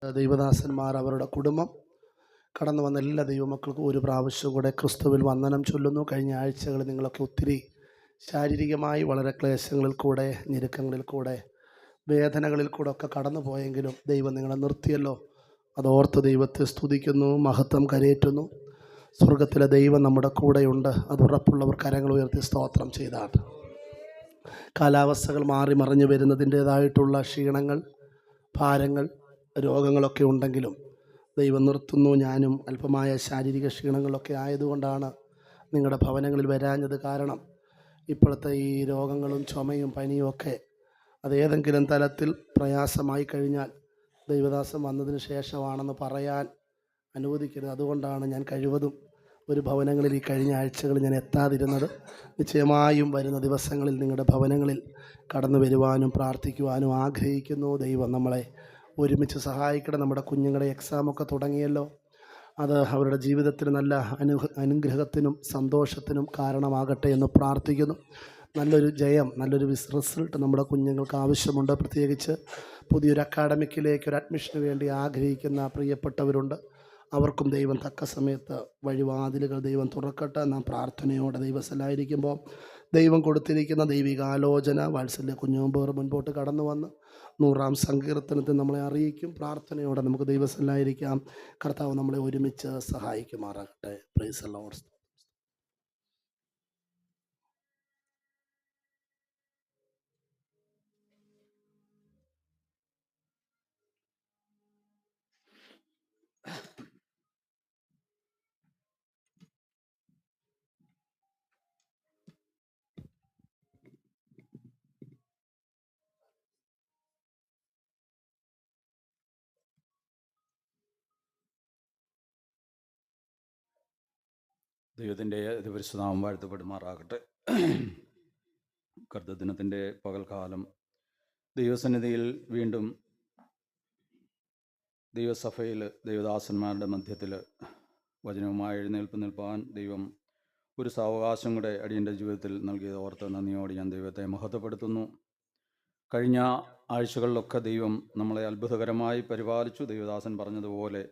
ദൈവദാസന്മാർ, അവരുടെ കുടുംബം, കടന്നു വന്ന എല്ലാ ദൈവമക്കൾക്കും ഒരു പ്രാവശ്യം കൂടെ ക്രിസ്തുവിൽ വന്ദനം ചൊല്ലുന്നു. കഴിഞ്ഞ ആഴ്ചകളിൽ നിങ്ങളൊക്കെ ഒത്തിരി ശാരീരികമായി വളരെ ക്ലേശങ്ങളിൽ കൂടെ, ഞെരുക്കങ്ങളിൽ കൂടെ, വേദനകളിൽ കൂടെ ഒക്കെ കടന്നു പോയെങ്കിലും ദൈവം നിങ്ങളെ നിർത്തിയല്ലോ. അതോർത്ത് ദൈവത്തെ സ്തുതിക്കുന്നു, മഹത്വം കരയേറ്റുന്നു. സ്വർഗത്തിലെ ദൈവം നമ്മുടെ കൂടെയുണ്ട്. അത് ഉറപ്പുള്ളവർ കരങ്ങൾ ഉയർത്തി സ്തോത്രം ചെയ്താണ്. കാലാവസ്ഥകൾ മാറി മറിഞ്ഞു വരുന്നതിൻ്റേതായിട്ടുള്ള ക്ഷീണങ്ങൾ, ഭാരങ്ങൾ, രോഗങ്ങളൊക്കെ ഉണ്ടെങ്കിലും ദൈവം നിർത്തുന്നു. ഞാനും അല്പമായ ശാരീരിക ക്ഷീണങ്ങളൊക്കെ ആയതുകൊണ്ടാണ് നിങ്ങളുടെ ഭവനങ്ങളിൽ വരാഞ്ഞത്. കാരണം ഇപ്പോഴത്തെ ഈ രോഗങ്ങളും ചുമയും പനിയും ഒക്കെ അതേതെങ്കിലും തലത്തിൽ പ്രയാസമായി കഴിഞ്ഞാൽ ദൈവദാസം വന്നതിന് ശേഷമാണെന്ന് പറയാൻ അനുവദിക്കരുത്. അതുകൊണ്ടാണ് ഞാൻ കഴിവതും ഒരു ഭവനങ്ങളിൽ ഈ കഴിഞ്ഞ ആഴ്ചകളിൽ ഞാൻ എത്താതിരുന്നത്. നിശ്ചയമായും വരുന്ന ദിവസങ്ങളിൽ നിങ്ങളുടെ ഭവനങ്ങളിൽ കടന്നു വരുവാനും പ്രാർത്ഥിക്കുവാനും ആഗ്രഹിക്കുന്നു. ദൈവം നമ്മളെ ഒരുമിച്ച് സഹായിക്കണം. നമ്മുടെ കുഞ്ഞുങ്ങളുടെ എക്സാമൊക്കെ തുടങ്ങിയല്ലോ. അത് അവരുടെ ജീവിതത്തിൽ നല്ല അനുഗ്രഹത്തിനും സന്തോഷത്തിനും കാരണമാകട്ടെ എന്ന് പ്രാർത്ഥിക്കുന്നു. നല്ലൊരു ജയം, നല്ലൊരു റിസൾട്ട് നമ്മുടെ കുഞ്ഞുങ്ങൾക്ക് ആവശ്യമുണ്ട്. പ്രത്യേകിച്ച് പുതിയൊരു അക്കാഡമിക്കിലേക്ക് ഒരു അഡ്മിഷന് വേണ്ടി ആഗ്രഹിക്കുന്ന പ്രിയപ്പെട്ടവരുണ്ട്. അവർക്കും ദൈവം തക്ക സമയത്ത് വഴിവാതിലുകൾ ദൈവം തുറക്കട്ടെ. നാം പ്രാർത്ഥനയോടെ ദൈവസ്ഥലായിരിക്കുമ്പോൾ ദൈവം കൊടുത്തിരിക്കുന്ന ദൈവികാലോചന വാത്സല്യ കുഞ്ഞുമ്പേർ മുൻപോട്ട് കടന്നു വന്ന് 100-ാം സങ്കീർത്തനത്തിൽ നമ്മളെ അറിയിക്കും. പ്രാർത്ഥനയോടെ നമുക്ക് ദൈവസ്ഥലായിരിക്കാം. കർത്താവ് നമ്മളെ ഒരുമിച്ച് സഹായിക്കുമാറാകട്ടെ. Praise the Lord. ദൈവത്തിൻ്റെ പരിശുദ്ധനാമം വാഴ്ത്തപ്പെടുമാറാകട്ടെ. കർത്തൃദിനത്തിൻ്റെ പകൽക്കാലം ദൈവസന്നിധിയിൽ വീണ്ടും ദൈവസഭയിൽ ദൈവദാസന്മാരുടെ മധ്യത്തിൽ വചനവുമായി എഴുന്നേൽപ്പ് നിൽപ്പാൻ ദൈവം ഒരു സാവകാശം കൂടെ അടിയൻ്റെ ജീവിതത്തിൽ നൽകിയത് ഓർത്ത് നന്ദിയോടെ ഞാൻ ദൈവത്തെ മഹത്വപ്പെടുത്തുന്നു. കഴിഞ്ഞ ആഴ്ചകളിലൊക്കെ ദൈവം നമ്മളെ അത്ഭുതകരമായി പരിപാലിച്ചു. ദൈവദാസൻ പറഞ്ഞതുപോലെ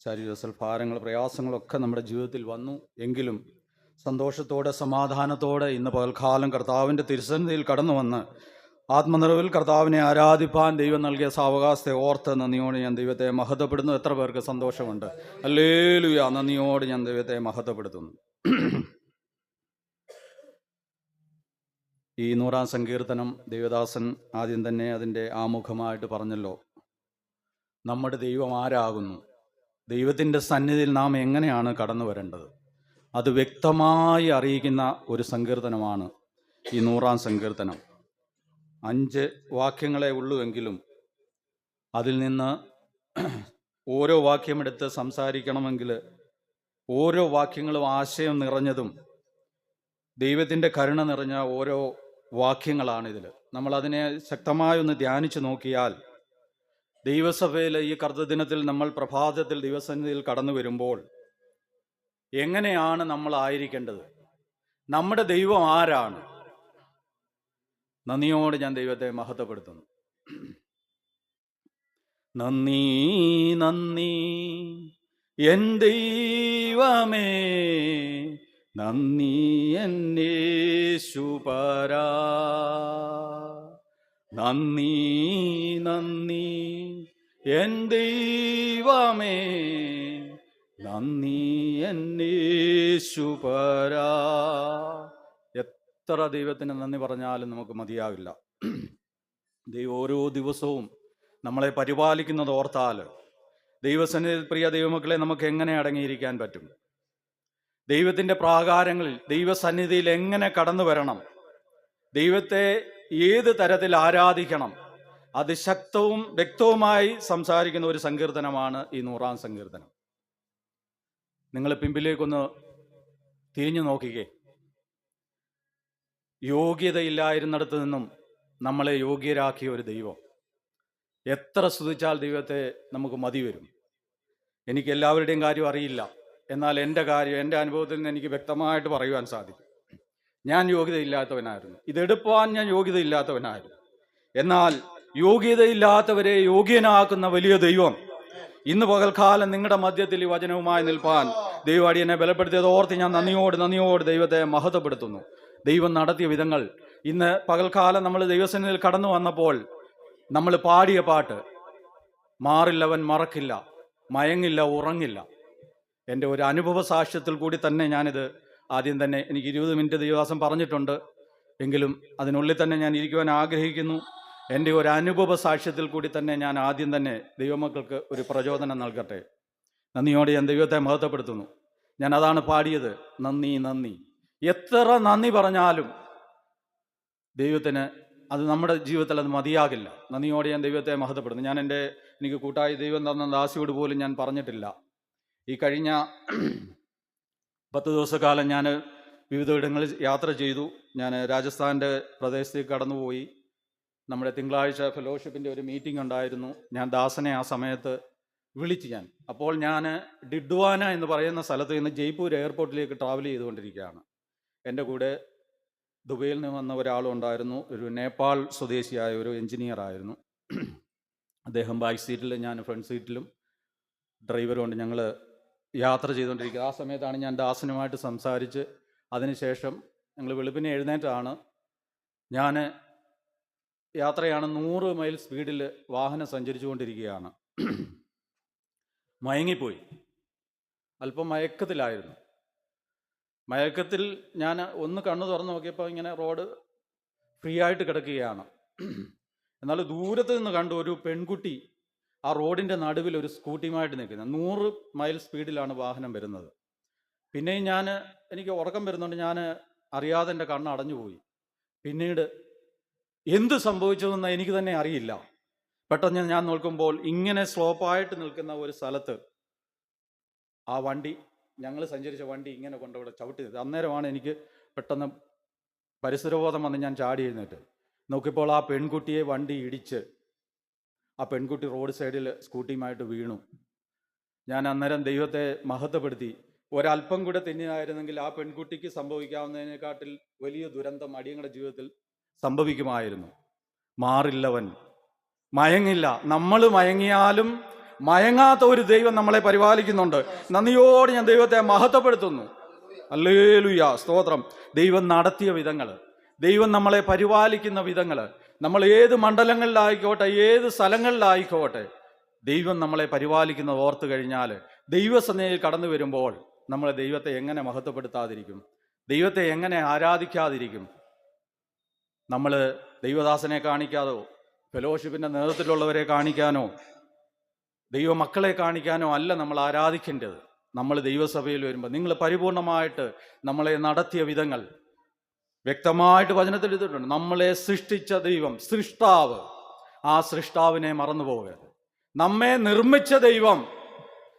ശാരീരിക സൽഭാരങ്ങൾ, പ്രയാസങ്ങളൊക്കെ നമ്മുടെ ജീവിതത്തിൽ വന്നു. എങ്കിലും സന്തോഷത്തോടെ, സമാധാനത്തോടെ ഇന്ന് പകൽക്കാലം കർത്താവിൻ്റെ തിരുസന്നിധിയിൽ കടന്നു വന്ന് ആത്മനിറവിൽ കർത്താവിനെ ആരാധിപ്പാൻ ദൈവം നൽകിയ സാവകാശത്തെ ഓർത്ത് നന്ദിയോടെ ഞാൻ ദൈവത്തെ മഹത്വപ്പെടുന്നു. എത്ര പേർക്ക് സന്തോഷമുണ്ട്? ഹല്ലേലൂയ! നന്ദിയോടെ ഞാൻ ദൈവത്തെ മഹത്വപ്പെടുത്തുന്നു. ഈ 100-ാം സങ്കീർത്തനം ദൈവദാസൻ ആദ്യം തന്നെ അതിൻ്റെ ആമുഖമായിട്ട് പറഞ്ഞല്ലോ. നമ്മുടെ ദൈവം ആരാകുന്നു, ദൈവത്തിൻ്റെ സന്നിധിയിൽ നാം എങ്ങനെയാണ് കടന്നു വരേണ്ടത്, അത് വ്യക്തമായി അറിയിക്കുന്ന ഒരു സങ്കീർത്തനമാണ് ഈ 100-ാം സങ്കീർത്തനം. 5 വാക്യങ്ങളെ ഉള്ളുവെങ്കിലും അതിൽ നിന്ന് ഓരോ വാക്യമെടുത്ത് സംസാരിക്കണമെങ്കിൽ ഓരോ വാക്യങ്ങളും ആശയം നിറഞ്ഞതും ദൈവത്തിൻ്റെ കരുണ നിറഞ്ഞ ഓരോ വാക്യങ്ങളാണിതിൽ. നമ്മളതിനെ ശക്തമായൊന്ന് ധ്യാനിച്ചു നോക്കിയാൽ ദൈവസഭയിൽ ഈ കർത്തൃദിനത്തിൽ നമ്മൾ പ്രഭാതത്തിൽ ദൈവസന്നിധിയിൽ കടന്നു വരുമ്പോൾ എങ്ങനെയാണ് നമ്മൾ ആയിരിക്കേണ്ടത്, നമ്മുടെ ദൈവം ആരാണ്? നന്ദിയോട് ഞാൻ ദൈവത്തെ മഹത്വപ്പെടുത്തുന്നു. നന്ദി നന്ദി എൻ ദൈവമേ, നന്ദി എൻ യേശുപരാ, നന്ദി നന്ദി എൻ ദൈവമേ, നന്ദി എൻ യേശുപരാ. എത്ര ദൈവത്തിന് നന്ദി പറഞ്ഞാലും നമുക്ക് മതിയാവില്ല. ദൈവം ഓരോ ദിവസവും നമ്മളെ പരിപാലിക്കുന്നത് ഓർത്താൽ ദൈവസന്നിധിയിൽ, പ്രിയ ദൈവമക്കളെ, നമുക്ക് എങ്ങനെ അടങ്ങിയിരിക്കാൻ പറ്റും? ദൈവത്തിൻ്റെ പ്രാകാരങ്ങളിൽ, ദൈവസന്നിധിയിൽ എങ്ങനെ കടന്നു വരണം, ദൈവത്തെ ഏത് തരത്തിൽ ആരാധിക്കണം, അത് ശക്തവും വ്യക്തവുമായി സംസാരിക്കുന്ന ഒരു സങ്കീർത്തനമാണ് ഈ 100-ാം സങ്കീർത്തനം. നിങ്ങൾ പിമ്പിലേക്കൊന്ന് തിരിഞ്ഞു നോക്കിക്കേ. യോഗ്യതയില്ലായിരുന്നിടത്ത് നിന്നും നമ്മളെ യോഗ്യരാക്കിയ ഒരു ദൈവം. എത്ര സ്തുതിച്ചാൽ ദൈവത്തെ നമുക്ക് മതി വരും. എനിക്ക് എല്ലാവരുടെയും കാര്യം അറിയില്ല, എന്നാൽ എൻ്റെ കാര്യം, എൻ്റെ അനുഭവത്തിൽ നിന്ന് എനിക്ക് വ്യക്തമായിട്ട് പറയുവാൻ സാധിക്കും. ഞാൻ യോഗ്യതയില്ലാത്തവനായിരുന്നു, ഇതെടുപ്പാൻ ഞാൻ യോഗ്യതയില്ലാത്തവനായിരുന്നു. എന്നാൽ യോഗ്യതയില്ലാത്തവരെ യോഗ്യനാക്കുന്ന വലിയ ദൈവം ഇന്ന് പകൽക്കാലം നിങ്ങളുടെ മധ്യത്തിൽ ഈ വചനവുമായി നിൽപ്പാൻ ദൈവം എന്നെ ബലപ്പെടുത്തിയത് ഓർത്ത് ഞാൻ നന്ദിയോട് ദൈവത്തെ മഹത്വപ്പെടുത്തുന്നു. ദൈവം നടത്തിയ വിധങ്ങൾ, ഇന്ന് പകൽക്കാലം നമ്മൾ ദൈവസന്നിധിയിൽ കടന്നു വന്നപ്പോൾ നമ്മൾ പാടിയ പാട്ട്, മാറില്ലവൻ മറക്കില്ല, മയങ്ങില്ല ഉറങ്ങില്ല. എൻ്റെ ഒരു അനുഭവ സാക്ഷ്യത്തിൽ കൂടി തന്നെ ഞാനിത് ആദ്യം തന്നെ, എനിക്ക് 20 മിനിറ്റ് ദൈവദാസൻ പറഞ്ഞിട്ടുണ്ട്, എങ്കിലും അതിനുള്ളിൽ തന്നെ ഞാൻ ഇരിക്കുവാൻ ആഗ്രഹിക്കുന്നു. എൻ്റെ ഒരു അനുഭവ സാക്ഷ്യത്തിൽ കൂടി തന്നെ ഞാൻ ആദ്യം തന്നെ ദൈവമക്കൾക്ക് ഒരു പ്രചോദനം നൽകട്ടെ. നന്ദിയോടെ ഞാൻ ദൈവത്തെ മഹത്വപ്പെടുത്തുന്നു. ഞാൻ അതാണ് പാടിയത്, നന്ദി നന്ദി. എത്ര നന്ദി പറഞ്ഞാലും ദൈവത്തിന് അത് നമ്മുടെ ജീവിതത്തിൽ അത് മതിയാകില്ല. നന്ദിയോടെ ഞാൻ ദൈവത്തെ മഹത്വപ്പെടുന്നു. ഞാൻ എനിക്ക് കൂട്ടായി ദൈവം തന്ന ദാസിയോട് പോലും ഞാൻ പറഞ്ഞിട്ടില്ല. ഈ കഴിഞ്ഞ 10 ദിവസക്കാലം ഞാൻ വിവിധ ഇടങ്ങളിൽ യാത്ര ചെയ്തു. ഞാൻ രാജസ്ഥാൻ്റെ പ്രദേശത്തേക്ക് കടന്നുപോയി. നമ്മുടെ തിങ്കളാഴ്ച ഫെലോഷിപ്പിൻ്റെ ഒരു മീറ്റിംഗ് ഉണ്ടായിരുന്നു. ഞാൻ ദാസനെ ആ സമയത്ത് വിളിച്ച് അപ്പോൾ ഞാൻ ഡിഡ്വാന എന്ന് പറയുന്ന സ്ഥലത്ത് നിന്ന് ജയ്പൂർ എയർപോർട്ടിലേക്ക് ട്രാവൽ ചെയ്തുകൊണ്ടിരിക്കുകയാണ്. എൻ്റെ കൂടെ ദുബൈയിൽ നിന്ന് വന്ന ഒരാളുണ്ടായിരുന്നു, ഒരു നേപ്പാൾ സ്വദേശിയായ ഒരു എഞ്ചിനീയർ ആയിരുന്നു. അദ്ദേഹം ബാക്ക് സീറ്റിൽ, ഞാൻ ഫ്രണ്ട് സീറ്റിലും, ഡ്രൈവറും കൊണ്ട് ഞങ്ങൾ യാത്ര ചെയ്തുകൊണ്ടിരിക്കുക. ആ സമയത്താണ് ഞാൻ ദാസനുമായിട്ട് സംസാരിച്ച് അതിനുശേഷം ഞങ്ങൾ വെളുപ്പിനെ എഴുന്നേറ്റാണ്. ഞാൻ യാത്രയാണ്, 100 മൈൽ സ്പീഡിൽ വാഹനം സഞ്ചരിച്ചു കൊണ്ടിരിക്കുകയാണ്. മയങ്ങിപ്പോയി, അല്പം മയക്കത്തിലായിരുന്നു. മയക്കത്തിൽ ഞാൻ ഒന്ന് കണ്ണു തുറന്ന് നോക്കിയപ്പോൾ ഇങ്ങനെ റോഡ് ഫ്രീ ആയിട്ട് കിടക്കുകയാണ്. എന്നാൽ ദൂരത്ത് നിന്ന് കണ്ടു ഒരു പെൺകുട്ടി ആ റോഡിൻ്റെ നടുവിൽ ഒരു സ്കൂട്ടിയുമായിട്ട് നിൽക്കുന്നത്. 100 മൈൽ സ്പീഡിലാണ് വാഹനം വരുന്നത്. പിന്നെയും എനിക്ക് ഉറക്കം വരുന്നുണ്ട്, ഞാൻ അറിയാതെ എൻ്റെ കണ്ണ് അടഞ്ഞുപോയി. പിന്നീട് എന്ത് സംഭവിച്ചതെന്ന് എനിക്ക് തന്നെ അറിയില്ല. പെട്ടെന്ന് ഞാൻ നോക്കുമ്പോൾ ഇങ്ങനെ സ്ലോപ്പായിട്ട് നിൽക്കുന്ന ഒരു സ്ഥലത്ത് ആ വണ്ടി, ഞങ്ങൾ സഞ്ചരിച്ച വണ്ടി ഇങ്ങനെ കൊണ്ടവിടെ ചവിട്ടിയത്. അന്നേരമാണ് എനിക്ക് പെട്ടെന്ന് പരിസരബോധം വന്ന് ഞാൻ ചാടി എഴുന്നേറ്റ് നോക്കിയപ്പോൾ ആ പെൺകുട്ടിയെ വണ്ടി ഇടിച്ച് ആ പെൺകുട്ടി റോഡ് സൈഡിൽ സ്കൂട്ടിയുമായിട്ട് വീണു. ഞാൻ അന്നേരം ദൈവത്തെ മഹത്വപ്പെടുത്തി. ഒരല്പം കൂടെ തെന്നിയായിരുന്നെങ്കിൽ ആ പെൺകുട്ടിക്ക് സംഭവിക്കാവുന്നതിനെക്കാട്ടിൽ വലിയ ദുരന്തം അടിയങ്ങളുടെ ജീവിതത്തിൽ സംഭവിക്കുമായിരുന്നു. മാറില്ലവൻ, മയങ്ങില്ല. നമ്മൾ മയങ്ങിയാലും മയങ്ങാത്ത ഒരു ദൈവം നമ്മളെ പരിപാലിക്കുന്നുണ്ട്. നന്ദിയോടെ ഞാൻ ദൈവത്തെ മഹത്വപ്പെടുത്തുന്നു. ഹല്ലേലൂയ, സ്തോത്രം. ദൈവം നടത്തിയ വിധങ്ങൾ, ദൈവം നമ്മളെ പരിപാലിക്കുന്ന വിധങ്ങൾ, നമ്മൾ ഏത് മണ്ഡലങ്ങളിലായിക്കോട്ടെ, ഏത് സ്ഥലങ്ങളിലായിക്കോട്ടെ, ദൈവം നമ്മളെ പരിപാലിക്കുന്നത് ഓർത്തു കഴിഞ്ഞാൽ ദൈവസന്നിധിയിൽ കടന്നു വരുമ്പോൾ നമ്മൾ ദൈവത്തെ എങ്ങനെ മഹത്വപ്പെടുത്താതിരിക്കും? ദൈവത്തെ എങ്ങനെ ആരാധിക്കാതിരിക്കും? നമ്മൾ ദൈവദാസനെ കാണിക്കാതോ, ഫെലോഷിപ്പിൻ്റെ നേതൃത്വത്തിലുള്ളവരെ കാണിക്കാനോ, ദൈവമക്കളെ കാണിക്കാനോ അല്ല നമ്മൾ ആരാധിക്കേണ്ടത്. നമ്മൾ ദൈവസഭയിൽ വരുമ്പോൾ നിങ്ങൾ പരിപൂർണമായിട്ട് നമ്മളെ നടത്തിയ വിധങ്ങൾ വ്യക്തമായിട്ട് വചനത്തിൽ എഴുതിയിട്ടുണ്ട്. നമ്മളെ സൃഷ്ടിച്ച ദൈവം, സൃഷ്ടാവ്, ആ സൃഷ്ടാവിനെ മറന്നു പോകരുത്. നമ്മെ നിർമ്മിച്ച ദൈവം,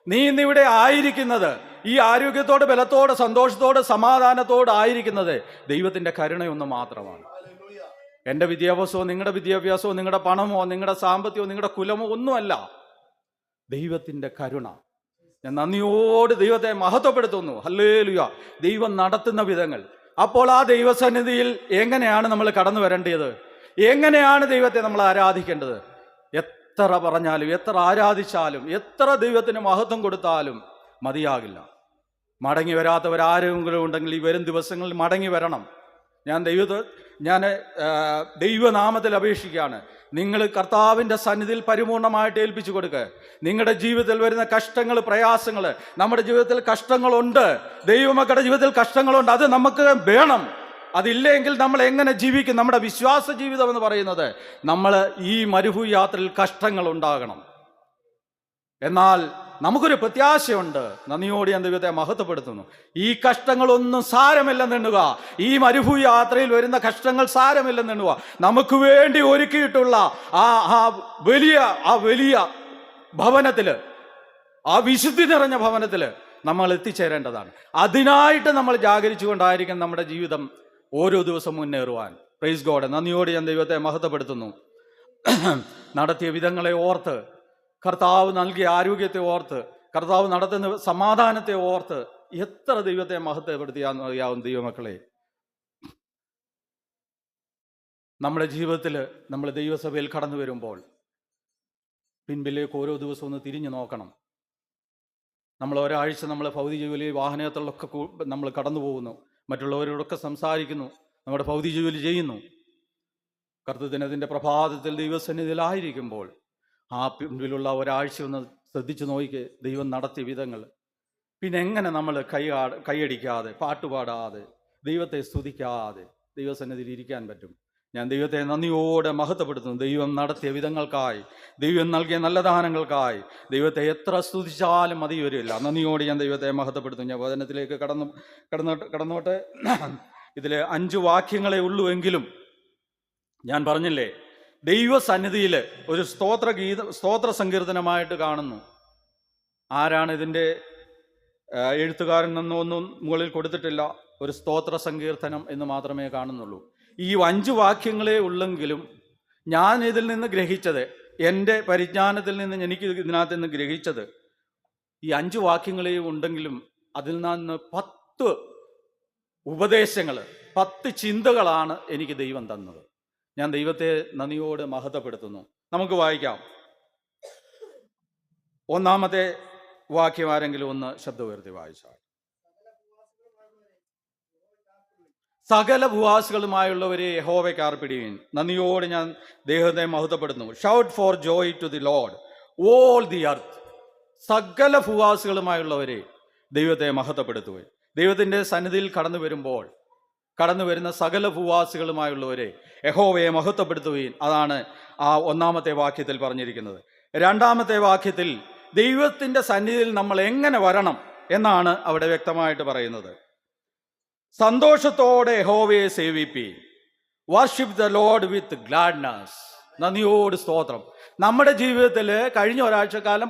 നീ ഇന്നിവിടെ ആയിരിക്കുന്നത്, ഈ ആരോഗ്യത്തോട്, ബലത്തോട്, സന്തോഷത്തോട്, സമാധാനത്തോട് ആയിരിക്കുന്നത് ദൈവത്തിൻ്റെ കരുണയൊന്ന് മാത്രമാണ്. എൻ്റെ വിദ്യാഭ്യാസമോ, നിങ്ങളുടെ വിദ്യാഭ്യാസമോ, നിങ്ങളുടെ പണമോ, നിങ്ങളുടെ സാമ്പത്തികമോ, നിങ്ങളുടെ കുലമോ ഒന്നുമല്ല, ദൈവത്തിൻ്റെ കരുണ. ഞാൻ നന്ദിയോട് ദൈവത്തെ മഹത്വപ്പെടുത്തുന്നു. ഹല്ലേലൂയ. ദൈവം നടത്തുന്ന വിധങ്ങൾ. അപ്പോൾ ആ ദൈവസന്നിധിയിൽ എങ്ങനെയാണ് നമ്മൾ കടന്നു വരേണ്ടത്? എങ്ങനെയാണ് ദൈവത്തെ നമ്മൾ ആരാധിക്കേണ്ടത്? എത്ര പറഞ്ഞാലും, എത്ര ആരാധിച്ചാലും, എത്ര ദൈവത്തിന് മഹത്വം കൊടുത്താലും മതിയാകില്ല. മടങ്ങി വരാത്തവരാരെങ്കിലും ഉണ്ടെങ്കിൽ ഈ വരും ദിവസങ്ങളിൽ മടങ്ങി വരണം. ഞാൻ ദൈവനാമത്തിൽ അപേക്ഷിക്കുകയാണ്. നിങ്ങൾ കർത്താവിൻ്റെ സന്നിധിയിൽ പരിപൂർണമായിട്ട് ഏൽപ്പിച്ചു കൊടുക്കുക. നിങ്ങളുടെ ജീവിതത്തിൽ വരുന്ന കഷ്ടങ്ങൾ, പ്രയാസങ്ങൾ, നമ്മുടെ ജീവിതത്തിൽ കഷ്ടങ്ങളുണ്ട്, ദൈവമക്കളുടെ ജീവിതത്തിൽ കഷ്ടങ്ങളുണ്ട്, അത് നമുക്ക് വേണം. അതില്ലെങ്കിൽ നമ്മൾ എങ്ങനെ ജീവിക്കും? നമ്മുടെ വിശ്വാസ ജീവിതം എന്ന് പറയുന്നത്, നമ്മൾ ഈ മരുഭൂമി യാത്രയിൽ കഷ്ടങ്ങൾ ഉണ്ടാകണം. എന്നാൽ നമുക്കൊരു പ്രത്യാശയുണ്ട്. നന്ദിയോടെ ഞാൻ ദൈവത്തെ മഹത്വപ്പെടുത്തുന്നു. ഈ കഷ്ടങ്ങളൊന്നും സാരമില്ലെന്നെണ്ണുക. ഈ മരുഭൂമി യാത്രയിൽ വരുന്ന കഷ്ടങ്ങൾ സാരമില്ലെന്നെണ്ണുക. നമുക്ക് വേണ്ടി ഒരുക്കിയിട്ടുള്ള ആ വലിയ ഭവനത്തിൽ, ആ വിശുദ്ധി നിറഞ്ഞ ഭവനത്തിൽ നമ്മൾ എത്തിച്ചേരേണ്ടതാണ്. അതിനായിട്ട് നമ്മൾ ജാഗരിച്ചുകൊണ്ടായിരിക്കും നമ്മുടെ ജീവിതം ഓരോ ദിവസം മുന്നേറുവാൻ. Praise God. നന്ദിയോടെ ഞാൻ ദൈവത്തെ മഹത്വപ്പെടുത്തുന്നു. നടത്തിയ വിധങ്ങളെ ഓർത്ത്, കർത്താവ് നൽകിയ ആരോഗ്യത്തെ ഓർത്ത്, കർത്താവ് നടത്തുന്ന സമാധാനത്തെ ഓർത്ത് എത്ര ദൈവത്തെ മഹത്വപ്പെടുത്തിയാന്ന് അറിയാവുന്ന ദൈവമക്കളെ, നമ്മുടെ ജീവിതത്തിൽ നമ്മൾ ദൈവസഭയിൽ കടന്നു വരുമ്പോൾ പിൻപിലേക്ക് ഓരോ ദിവസവും ഒന്ന് തിരിഞ്ഞു നോക്കണം. നമ്മൾ ഒരാഴ്ച നമ്മൾ ഭൗതിക ജോലി വാഹനത്തിലൊക്കെ നമ്മൾ കടന്നു പോകുന്നു, മറ്റുള്ളവരോടൊക്കെ സംസാരിക്കുന്നു, നമ്മുടെ ഭൗതിക ജോലി ചെയ്യുന്നു. കർത്തൃദിനത്തിൻ്റെ പ്രഭാതത്തിൽ ദൈവസന്നിധിയിലായിരിക്കുമ്പോൾ ആ പിൻപിലുള്ള ഒരാഴ്ച ഒന്ന് ശ്രദ്ധിച്ചു നോക്കിക്ക് ദൈവം നടത്തിയ വിധങ്ങൾ. പിന്നെ എങ്ങനെ നമ്മൾ കൈയടിക്കാതെ, പാട്ടുപാടാതെ, ദൈവത്തെ സ്തുതിക്കാതെ ദൈവസന്നിധിയിൽ ഇരിക്കാൻ പറ്റും? ഞാൻ ദൈവത്തെ നന്ദിയോടെ മഹത്വപ്പെടുത്തുന്നു. ദൈവം നടത്തിയ വിധങ്ങൾക്കായി, ദൈവം നൽകിയ നല്ല ദാനങ്ങൾക്കായി ദൈവത്തെ എത്ര സ്തുതിച്ചാലും മതി വരില്ല. നന്ദിയോടെ ഞാൻ ദൈവത്തെ മഹത്വപ്പെടുത്തുന്നു. ഞാൻ വചനത്തിലേക്ക് കടന്നോട്ടെ. ഇതിൽ 5 വാക്യങ്ങളെ ഉള്ളൂ എങ്കിലും ഞാൻ പറഞ്ഞില്ലേ, ദൈവസന്നിധിയിൽ ഒരു സ്തോത്ര സങ്കീർത്തനമായിട്ട് കാണുന്നു. ആരാണ് ഇതിൻ്റെ എഴുത്തുകാരൻ എന്നൊന്നും മുകളിൽ കൊടുത്തിട്ടില്ല. ഒരു സ്തോത്ര സങ്കീർത്തനം എന്ന് മാത്രമേ കാണുന്നുള്ളൂ. ഈ 5 വാക്യങ്ങളെ ഉള്ളെങ്കിലും ഞാൻ ഇതിൽ നിന്ന് ഗ്രഹിച്ചത്, എൻ്റെ പരിജ്ഞാനത്തിൽ നിന്ന് എനിക്ക് ഇതിനകത്ത് നിന്ന് ഗ്രഹിച്ചത്, ഈ 5 വാക്യങ്ങളെ ഉണ്ടെങ്കിലും അതിൽ നിന്ന് 10 ഉപദേശങ്ങൾ, 10 ചിന്തകളാണ് എനിക്ക് ദൈവം തന്നത്. ഞാൻ ദൈവത്തെ നന്ദിയോട് മഹത്വപ്പെടുത്തുന്നു. നമുക്ക് വായിക്കാം. 1-ാമത്തെ വാക്യം ആരെങ്കിലും ഒന്ന് ശബ്ദം ഉയർത്തി വായിച്ചാൽ. സകല ഭൂവാസികളുമായുള്ളവരെ യഹോവയ്ക്ക് ആർപ്പിടുവിൻ. നന്ദിയോട് ഞാൻ ദൈവത്തെ മഹത്വപ്പെടുന്നു. Shout for joy to the Lord all the earth. സകല ഭൂവാസികളുമായുള്ളവരെ ദൈവത്തെ മഹത്വപ്പെടുത്തുവൻ. ദൈവത്തിൻ്റെ സന്നിധിയിൽ കടന്നു വരുന്ന സകല ഭൂവാസികളുമായുള്ളവരെ യഹോവയെ മഹത്വപ്പെടുത്തുവീൻ. അതാണ് ആ 1-ാമത്തെ വാക്യത്തിൽ പറഞ്ഞിരിക്കുന്നത്. 2-ാമത്തെ വാക്യത്തിൽ ദൈവത്തിൻ്റെ സന്നിധിയിൽ നമ്മൾ എങ്ങനെ വരണം എന്നാണ് അവിടെ വ്യക്തമായിട്ട് പറയുന്നത്. സന്തോഷത്തോടെ യഹോവയെ സേവിപ്പീൻ. Worship the Lord with gladness. നന്ദിയോട് സ്തോത്രം. നമ്മുടെ ജീവിതത്തിൽ കഴിഞ്ഞ ഒരാഴ്ചക്കാലം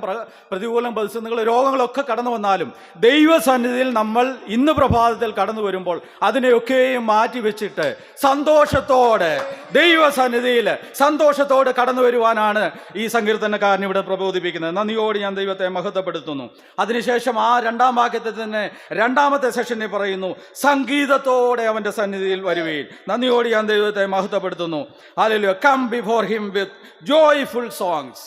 പ്രതികൂലം, പ്രതിസന്ധികൾ, രോഗങ്ങളൊക്കെ കടന്നു വന്നാലും ദൈവസന്നിധിയിൽ നമ്മൾ ഇന്ന് പ്രഭാതത്തിൽ കടന്നു വരുമ്പോൾ അതിനെയൊക്കെയും മാറ്റി വെച്ചിട്ട് സന്തോഷത്തോടെ ദൈവസന്നിധിയിൽ സന്തോഷത്തോടെ കടന്നു വരുവാനാണ് ഈ സങ്കീർത്തനക്കാരൻ ഇവിടെ പ്രബോധിപ്പിക്കുന്നത്. നന്ദിയോട് ഞാൻ ദൈവത്തെ മഹത്വപ്പെടുത്തുന്നു. അതിനുശേഷം ആ 2-ാം വാക്യത്തിൽ തന്നെ 2-ാമത്തെ സെഷനിൽ പറയുന്നു, സംഗീതത്തോടെ അവൻ്റെ സന്നിധിയിൽ വരുവീൻ. നന്ദിയോട് ഞാൻ ദൈവത്തെ മഹത്വപ്പെടുത്തുന്നു. ഹല്ലേലൂയ. Come before him with joyful songs.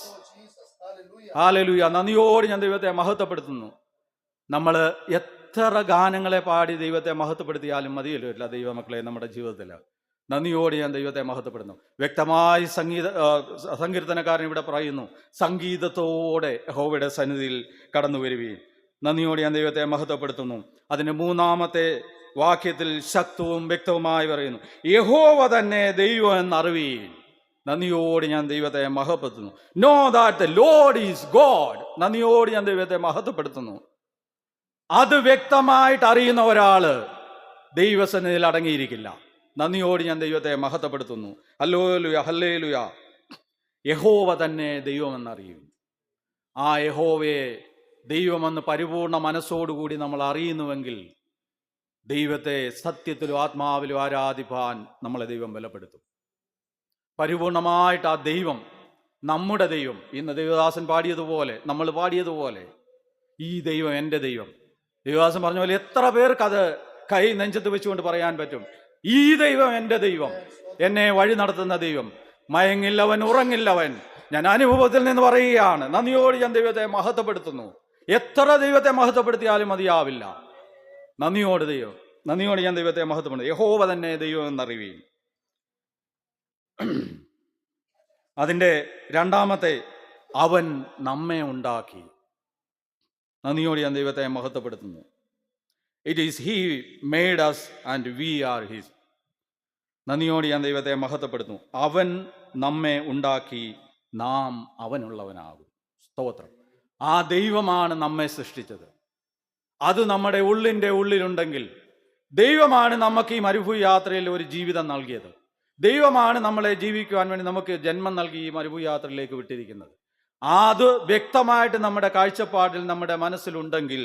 ഹല്ലേലൂയ. നന്ദിയോട് ഞാൻ ദൈവത്തെ മഹത്വപ്പെടുത്തുന്നു. നമ്മൾ എത്ര ഗാനങ്ങളെ പാടി ദൈവത്തെ മഹത്വപ്പെടുത്തിയാലും മതിയല്ലോ ദൈവമക്കളെ നമ്മുടെ ജീവിതത്തിൽ. നന്ദിയോട് ഞാൻ ദൈവത്തെ മഹത്വപ്പെടുന്നു. വ്യക്തമായി സങ്കീർത്തനക്കാരൻ ഇവിടെ പറയുന്നു, സംഗീതത്തോടെ യഹോവയുടെ സന്നിധിയിൽ കടന്നു വരുവീൻ. നന്ദിയോട് ഞാൻ ദൈവത്തെ മഹത്വപ്പെടുത്തുന്നു. അതിന് 3-ാമത്തെ വാക്യത്തിൽ ശക്തവും വ്യക്തവുമായി പറയുന്നു, യഹോവ തന്നെ ദൈവം എന്നറിവീൻ. നന്ദിയോട് ഞാൻ ദൈവത്തെ മഹത്വപ്പെടുത്തുന്നു. Know that the Lord is God. നന്ദിയോട് ഞാൻ ദൈവത്തെ മഹത്വപ്പെടുത്തുന്നു. അത് വ്യക്തമായിട്ട് അറിയുന്ന ഒരാള് ദൈവസന്നിധിയിൽ അടങ്ങിയിരിക്കില്ല. നന്ദിയോട് ഞാൻ ദൈവത്തെ മഹത്വപ്പെടുത്തുന്നു. ഹല്ലേലൂയ, ഹല്ലേലൂയ. യഹോവ തന്നെ ദൈവമെന്നറിയും. ആ യഹോവയെ ദൈവമെന്ന് പരിപൂർണ മനസ്സോടുകൂടി നമ്മൾ അറിയുന്നുവെങ്കിൽ ദൈവത്തെ സത്യത്തിലും ആത്മാവിലും ആരാധിപ്പാൻ നമ്മളെ ദൈവം ബലപ്പെടുത്തും. പരിപൂർണമായിട്ട് ആ ദൈവം, നമ്മുടെ ദൈവം, ഇന്ന് ദേവദാസൻ പാടിയതുപോലെ, നമ്മൾ പാടിയതുപോലെ, ഈ ദൈവം എൻ്റെ ദൈവം. ദേവദാസൻ പറഞ്ഞ പോലെ എത്ര പേർക്ക് അത് കൈ നെഞ്ചത്ത് വെച്ചുകൊണ്ട് പറയാൻ പറ്റും? ഈ ദൈവം എൻ്റെ ദൈവം, എന്നെ വഴി നടത്തുന്ന ദൈവം, മയങ്ങില്ലവൻ ഉറങ്ങില്ലവൻ. ഞാൻ അനുഭവത്തിൽ നിന്ന് പറയുകയാണ്. നന്ദിയോട് ഞാൻ ദൈവത്തെ മഹത്വപ്പെടുത്തുന്നു. എത്ര ദൈവത്തെ മഹത്വപ്പെടുത്തിയാലും മതിയാവില്ല. നന്ദിയോട് ഞാൻ ദൈവത്തെ മഹത്വപ്പെടുത്തുന്നു. യഹോവ തന്നെ ദൈവം എന്നറിവീൻ. അതിൻ്റെ 2-ാമത്തെ, അവൻ നമ്മെ ഉണ്ടാക്കി. നന്ദിയോട് ഞാൻ ദൈവത്തെ മഹത്വപ്പെടുത്തുന്നു. It is he made us and we are his. നന്ദിയോട് ഞാൻ ദൈവത്തെ മഹത്വപ്പെടുത്തുന്നു. അവൻ നമ്മെ ഉണ്ടാക്കി, നാം അവനുള്ളവനാകും. സ്തോത്രം. ആ ദൈവമാണ് നമ്മെ സൃഷ്ടിച്ചത്. അത് നമ്മുടെ ഉള്ളിലുണ്ടെങ്കിൽ ദൈവമാണ് നമുക്ക് ഈ മരുഭൂമി യാത്രയിൽ ഒരു ജീവിതം നൽകിയത്. ദൈവമാണ് നമ്മളെ ജീവിക്കുവാൻ വേണ്ടി നമുക്ക് ജന്മം നൽകി ഈ മരുഭൂമി യാത്രയിലേക്ക് വിട്ടിരിക്കുന്നത്. അത് വ്യക്തമായിട്ട് നമ്മുടെ കാഴ്ചപ്പാടിൽ, നമ്മുടെ മനസ്സിലുണ്ടെങ്കിൽ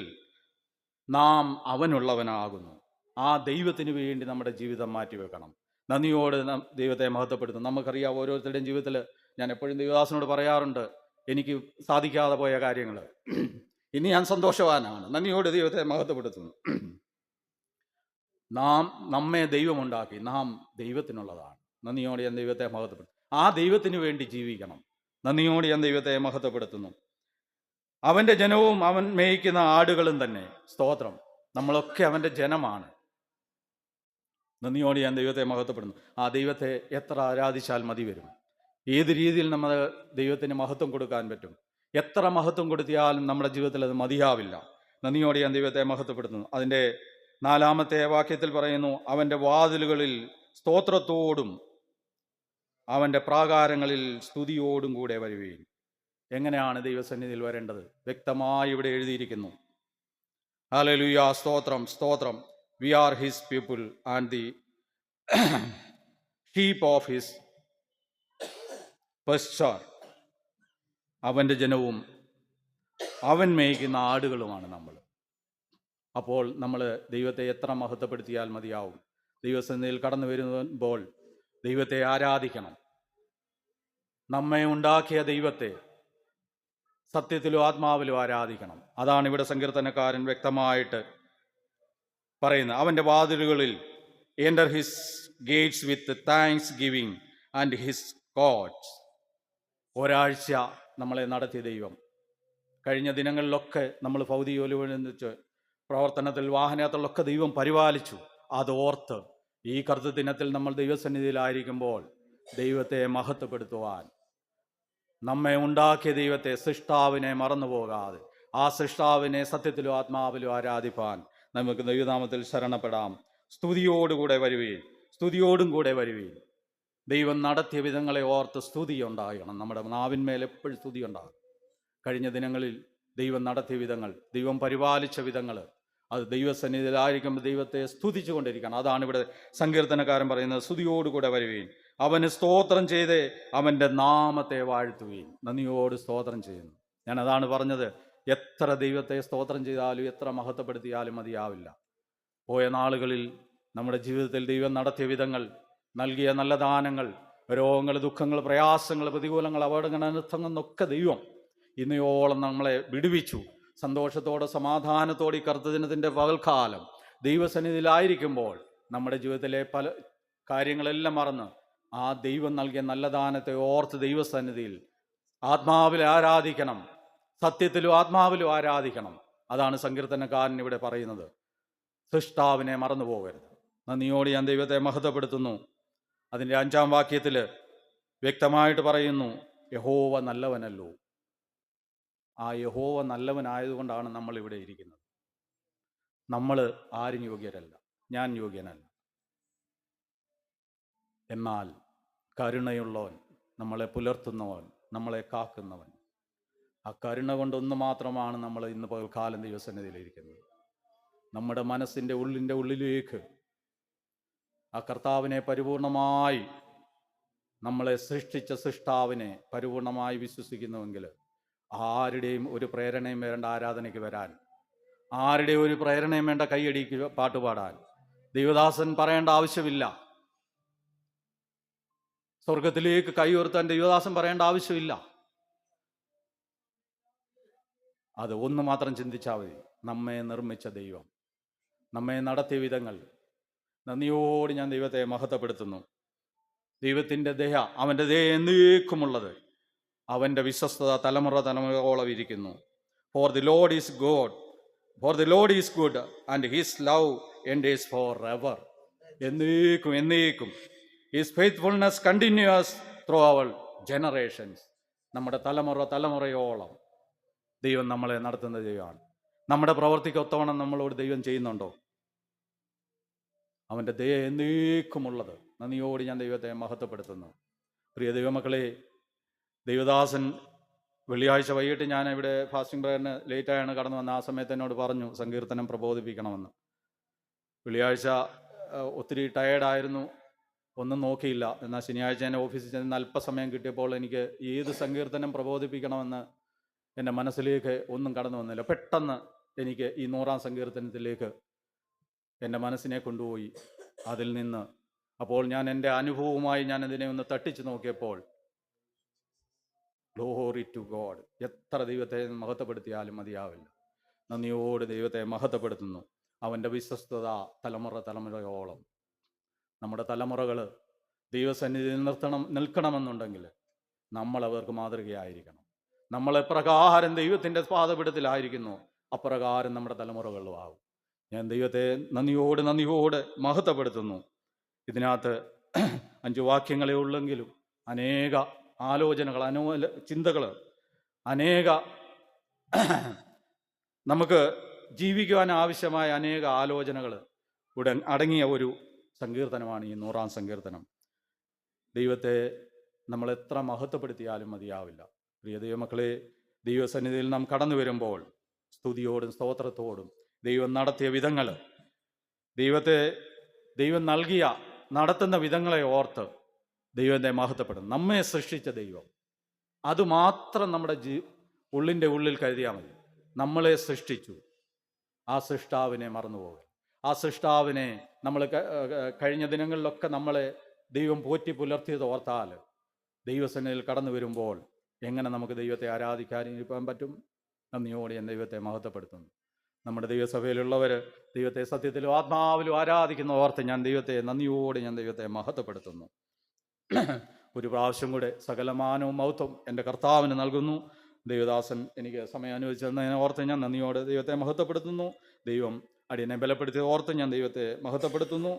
നാം അവനുള്ളവനാകുന്നു. ആ ദൈവത്തിന് വേണ്ടി നമ്മുടെ ജീവിതം മാറ്റിവെക്കണം. നന്ദിയോട് ദൈവത്തെ മഹത്വപ്പെടുത്തുന്നു. നമുക്കറിയാം, ഓരോരുത്തരുടെയും ജീവിതത്തിൽ ഞാൻ എപ്പോഴും ദൈവദാസനോട് പറയാറുണ്ട്, എനിക്ക് സാധിക്കാതെ പോയ കാര്യങ്ങൾ. ഇനി ഞാൻ സന്തോഷവാനാണ്. നന്ദിയോട് ദൈവത്തെ മഹത്വപ്പെടുത്തുന്നു. നമ്മെ ദൈവമുണ്ടാക്കി, നാം ദൈവത്തിനുള്ളതാണ്. നന്ദിയോടെ ഞാൻ ദൈവത്തെ മഹത്വപ്പെടുത്തും. ആ ദൈവത്തിന് വേണ്ടി ജീവിക്കണം. നന്ദിയോടെ ഞാൻ ദൈവത്തെ മഹത്വപ്പെടുത്തുന്നു. അവൻ്റെ ജനവും അവൻ മേയിക്കുന്ന ആടുകളും തന്നെ. സ്തോത്രം. നമ്മളൊക്കെ അവൻ്റെ ജനമാണ്. നന്ദിയോടെ ഞാൻ ദൈവത്തെ മഹത്വപ്പെടുന്നു. ആ ദൈവത്തെ എത്ര ആരാധിച്ചാൽ മതി വരും? ഏത് രീതിയിൽ നമ്മൾ ദൈവത്തിന് മഹത്വം കൊടുക്കാൻ പറ്റും? എത്ര മഹത്വം കൊടുത്തിയാലും നമ്മുടെ ജീവിതത്തിൽ അത് മതിയാവില്ല. നന്ദിയോടെ ഞാൻ ദൈവത്തെ മഹത്വപ്പെടുത്തുന്നു. അതിൻ്റെ 4-ാമത്തെ വാക്യത്തിൽ പറയുന്നു, അവൻ്റെ വാതിലുകളിൽ സ്തോത്രത്തോടും അവൻ്റെ പ്രാകാരങ്ങളിൽ സ്തുതിയോടും കൂടെ വരുവീൻ. എങ്ങനെയാണ് ദൈവസന്നിധിയിൽ വരേണ്ടത്? വ്യക്തമായി ഇവിടെ എഴുതിയിരിക്കുന്നു. ഹല്ലേലൂയ, സ്തോത്രം, സ്തോത്രം. We are his people and the sheep of his pasture. അവൻ്റെ ജനവും അവൻ മേയ്ക്കുന്ന ആടുകളുമാണ് നമ്മൾ. അപ്പോൾ നമ്മൾ ദൈവത്തെ എത്ര മഹത്വപ്പെടുത്തിയാൽ മതിയാവും? ദൈവസന്നിധിയിൽ കടന്നു വരുമ്പോൾ ദൈവത്തെ ആരാധിക്കണം. നമ്മെ ഉണ്ടാക്കിയ ദൈവത്തെ സത്യത്തിലും ആത്മാവിലും ആരാധിക്കണം. അതാണ് ഇവിടെ സങ്കീർത്തനക്കാരൻ വ്യക്തമായിട്ട് പറയുന്നത്. അവൻ്റെ വാതിലുകളിൽ enter his gates with thanksgiving and his courts. ഒരാഴ്ച നമ്മളെ നടത്തിയ ദൈവം, കഴിഞ്ഞ ദിനങ്ങളിലൊക്കെ നമ്മൾ ഭൗതികോലുവെച്ച് പ്രവർത്തനത്തിൽ വാഹനത്തിലൊക്കെ ദൈവം പരിപാലിച്ചു. അതോർത്ത് ഈ കറുത്ത ദിനത്തിൽ നമ്മൾ ദൈവസന്നിധിയിലായിരിക്കുമ്പോൾ ദൈവത്തെ മഹത്വപ്പെടുത്തുവാൻ, നമ്മെ ഉണ്ടാക്കിയ ദൈവത്തെ, സൃഷ്ടാവിനെ മറന്നു പോകാതെ ആ സൃഷ്ടാവിനെ സത്യത്തിലും ആത്മാവിലും ആരാധിപ്പാൻ നമുക്ക് ദൈവനാമത്തിൽ ശരണപ്പെടാം. സ്തുതിയോടുകൂടെ വരുവീൻ, സ്തുതിയോടും കൂടെ വരുവീൻ. ദൈവം നടത്തിയ വിധങ്ങളെ ഓർത്ത് സ്തുതി ഉണ്ടാകണം. നമ്മുടെ നാവിന്മേൽ എപ്പോഴും സ്തുതി ഉണ്ടാകും. കഴിഞ്ഞ ദിനങ്ങളിൽ ദൈവം നടത്തിയ വിധങ്ങൾ, ദൈവം പരിപാലിച്ച വിധങ്ങൾ, അത് ദൈവസന്നിധിയിലായിരിക്കുമ്പോൾ ദൈവത്തെ സ്തുതിച്ചു കൊണ്ടിരിക്കണം. അതാണ് ഇവിടെ സങ്കീർത്തനക്കാരൻ പറയുന്നത്. സ്തുതിയോടുകൂടെ വരുവീൻ, അവന് സ്തോത്രം ചെയ്ത് അവൻ്റെ നാമത്തെ വാഴ്ത്തുവീൻ. നന്ദിയോട് സ്തോത്രം ചെയ്യുന്നു. ഞാൻ അതാണ് പറഞ്ഞത്, എത്ര ദൈവത്തെ സ്തോത്രം ചെയ്താലും എത്ര മഹത്വപ്പെടുത്തിയാലും മതിയാവില്ല. പോയ നാളുകളിൽ നമ്മുടെ ജീവിതത്തിൽ ദൈവം നടത്തിയ വിധങ്ങൾ, നൽകിയ നല്ല ദാനങ്ങൾ, രോഗങ്ങൾ, ദുഃഖങ്ങൾ, പ്രയാസങ്ങൾ, പ്രതികൂലങ്ങൾ, അപകടങ്ങൾ, അനർത്ഥങ്ങൾ എന്നൊക്കെ ദൈവം ഇന്നയോളം നമ്മളെ വിടുവിച്ചു. സന്തോഷത്തോടെ സമാധാനത്തോടെ ഈ കറുത്ത ദിനത്തിൻ്റെ പകൽക്കാലം ദൈവസന്നിധിയിലായിരിക്കുമ്പോൾ നമ്മുടെ ജീവിതത്തിലെ പല കാര്യങ്ങളെല്ലാം മറന്ന് ആ ദൈവം നൽകിയ നല്ല ദാനത്തെ ഓർത്ത് ദൈവസന്നിധിയിൽ ആത്മാവിൽ ആരാധിക്കണം. സത്യത്തിലും ആത്മാവിലും ആരാധിക്കണം. അതാണ് സങ്കീർത്തനക്കാരൻ ഇവിടെ പറയുന്നത്. സൃഷ്ടാവിനെ മറന്നു പോകരുത്. നന്ദിയോടെ ഞാൻ ദൈവത്തെ മഹത്വപ്പെടുത്തുന്നു. അതിൻ്റെ 5-ാം വാക്യത്തിൽ വ്യക്തമായിട്ട് പറയുന്നു, യഹോവ നല്ലവനല്ലോ. ആ യഹോവ നല്ലവനായതുകൊണ്ടാണ് നമ്മൾ ഇവിടെ ഇരിക്കുന്നത്. നമ്മൾ ആരും യോഗ്യരല്ല, ഞാൻ യോഗ്യനല്ല. എന്നാൽ കരുണയുള്ളവൻ, നമ്മളെ പുലർത്തുന്നവൻ, നമ്മളെ കാക്കുന്നവൻ, ആ കരുണ കൊണ്ടൊന്ന് മാത്രമാണ് നമ്മൾ ഇന്ന് പകൽക്കാലം ദൈവസന്നിധിയിലിരിക്കുന്നത്. നമ്മുടെ മനസ്സിൻ്റെ ഉള്ളിലേക്ക് ആ കർത്താവിനെ പരിപൂർണമായി, നമ്മളെ സൃഷ്ടിച്ച സൃഷ്ടാവിനെ പരിപൂർണമായി വിശ്വസിക്കുന്നുവെങ്കിൽ ആരുടെയും ഒരു പ്രേരണയും വേണ്ട ആരാധനയ്ക്ക് വരാൻ, ആരുടെയും ഒരു പ്രേരണയും വേണ്ട കൈയടിക്ക് പാട്ടുപാടാൻ ദൈവദാസൻ പറയേണ്ട ആവശ്യമില്ല. സ്വർഗത്തിലേക്ക് കൈ ഉയർത്താൻ ദൈവദാസൻ പറയേണ്ട ആവശ്യമില്ല. അത് ഒന്ന് മാത്രം ചിന്തിച്ചാൽ മതി. നമ്മെ നിർമ്മിച്ച ദൈവം, നമ്മെ നടത്തിയ വിധങ്ങൾ, നന്ദിയോട് ഞാൻ ദൈവത്തെ മഹത്വപ്പെടുത്തുന്നു. ദൈവത്തിൻ്റെ ദയ, അവൻ്റെ ദയ എന്നേക്കുമുള്ളത്, അവൻ്റെ വിശ്വസ്തത തലമുറയോളം ഇരിക്കുന്നു. For the Lord is God, for the Lord is good and his love endures forever. എന്നേക്കും എന്നേക്കും. His faithfulness continues through our generations. നമ്മുടെ തലമുറയോളം ദൈവം നമ്മളെ നടത്തുന്ന ദൈവമാണ്. നമ്മുടെ പ്രവർത്തിക്കൊത്തവണ്ണം നമ്മളോട് ദൈവം ചെയ്യുന്നുണ്ടോ? അവൻ്റെ ദയ എന്നേക്കുമുള്ളത്. നന്ദിയോട് ഞാൻ ദൈവത്തെ മഹത്വപ്പെടുത്തുന്നു. പ്രിയ ദൈവമക്കളെ, ദൈവദാസൻ വെള്ളിയാഴ്ച വൈകിട്ട് ഞാൻ ഇവിടെ ഫാസ്റ്റിംഗ് പ്രയറിന് ലേറ്റായാണ് കടന്നു വന്ന. ആ സമയത്ത് എന്നോട് പറഞ്ഞു സങ്കീർത്തനം പ്രബോധിപ്പിക്കണമെന്ന്. വെള്ളിയാഴ്ച ഒത്തിരി ടയേർഡായിരുന്നു, ഒന്നും നോക്കിയില്ല. എന്നാൽ ശനിയാഴ്ച ഞാൻ ഓഫീസിൽ ചെന്ന് അല്പസമയം കിട്ടിയപ്പോൾ എനിക്ക് ഏത് സങ്കീർത്തനം പ്രബോധിപ്പിക്കണമെന്ന് എൻ്റെ മനസ്സിലേക്ക് ഒന്നും കടന്നു വന്നില്ല. പെട്ടെന്ന് എനിക്ക് ഈ 100-ാം സങ്കീർത്തനത്തിലേക്ക് എൻ്റെ മനസ്സിനെ കൊണ്ടുപോയി. അതിൽ നിന്ന് അപ്പോൾ ഞാൻ എൻ്റെ അനുഭവവുമായി ഞാൻ അതിനെ ഒന്ന് തട്ടിച്ചു നോക്കിയപ്പോൾ, ഗ്ലോറി ടു ഗോഡ്. എത്ര ദൈവത്തെ മഹത്വപ്പെടുത്തിയാലും മതിയാവില്ല. നന്ദിയോട് ദൈവത്തെ മഹത്വപ്പെടുത്തുന്നു. അവൻ്റെ വിശ്വസ്തത തലമുറയോളം. നമ്മുടെ തലമുറകൾ ദൈവസന്നിധിയിൽ നിൽക്കണമെന്നുണ്ടെങ്കിൽ നമ്മൾ അവർക്ക് മാതൃകയായിരിക്കണം. നമ്മൾ എപ്രകാരം ദൈവത്തിൻ്റെ പാദപീഠത്തിലായിരിക്കുന്നു അപ്രകാരം നമ്മുടെ തലമുറകളും ആവും. ഞാൻ ദൈവത്തെ നന്ദിയോട് മഹത്വപ്പെടുത്തുന്നു. ഇതിനകത്ത് 5 വാക്യങ്ങളേ ഉള്ളെങ്കിലും അനേക ആലോചനകൾ, ചിന്തകൾ, അനേക നമുക്ക് ജീവിക്കുവാൻ ആവശ്യമായ അനേക ആലോചനകൾ അടങ്ങിയ ഒരു സങ്കീർത്തനമാണ് ഈ 100-ാം സങ്കീർത്തനം. ദൈവത്തെ നമ്മൾ എത്ര മഹത്വപ്പെടുത്തിയാലും മതിയാവില്ല. പ്രിയ ദൈവമക്കളെ, ദൈവസന്നിധിയിൽ നാം കടന്നു വരുമ്പോൾ സ്തുതിയോടും സ്തോത്രത്തോടും ദൈവം നടത്തിയ വിധങ്ങൾ, ദൈവം നൽകിയ നടത്തുന്ന വിധങ്ങളെ ഓർത്ത് ദൈവത്തെ മഹത്വപ്പെടും. നമ്മെ സൃഷ്ടിച്ച ദൈവം അതുമാത്രം നമ്മുടെ ഉള്ളിൻ്റെ ഉള്ളിൽ കരുതിയാൽ മതി. നമ്മളെ സൃഷ്ടിച്ചു, ആ സൃഷ്ടാവിനെ മറന്നുപോകും. ആ സൃഷ്ടാവിനെ നമ്മൾ കഴിഞ്ഞ ദിനങ്ങളിലൊക്കെ നമ്മളെ ദൈവം പോറ്റി പുലർത്തിയത് ഓർത്താൽ ദൈവസന്നിധിയിൽ കടന്നു വരുമ്പോൾ എങ്ങനെ നമുക്ക് ദൈവത്തെ ആരാധിക്കാനിരിക്കാൻ പറ്റും? നന്ദിയോടെ ഞാൻ ദൈവത്തെ മഹത്വപ്പെടുത്തുന്നു. നമ്മുടെ ദൈവസഭയിലുള്ളവർ ദൈവത്തെ സത്യത്തിലും ആത്മാവിലും ആരാധിക്കുന്ന ഓർത്ത് ഞാൻ നന്ദിയോടെ ഞാൻ ദൈവത്തെ മഹത്വപ്പെടുത്തുന്നു. ഒരു പ്രാവശ്യം കൂടെ സകലമാനവും മഹത്വം എൻ്റെ കർത്താവിന് നൽകുന്നു. ദൈവദാസൻ എനിക്ക് സമയം അനുവദിച്ചതിനെ ഓർത്ത് ഞാൻ നന്ദിയോടെ ദൈവത്തെ മഹത്വപ്പെടുത്തുന്നു. ദൈവം അടിയനെ ബലപ്പെടുത്തിയത് ഓർത്ത് ഞാൻ ദൈവത്തെ മഹത്വപ്പെടുത്തുന്നു.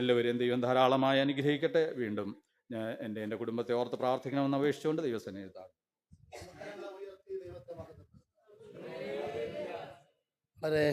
എല്ലാവരെയും ദൈവം ധാരാളമായി അനുഗ്രഹിക്കട്ടെ. വീണ്ടും എൻ്റെ കുടുംബത്തെ ഓർത്ത് പ്രാർത്ഥിക്കണമെന്ന് അപേക്ഷിച്ചുകൊണ്ട് ദൈവസന്നിധിയിലാണ്. വളരെ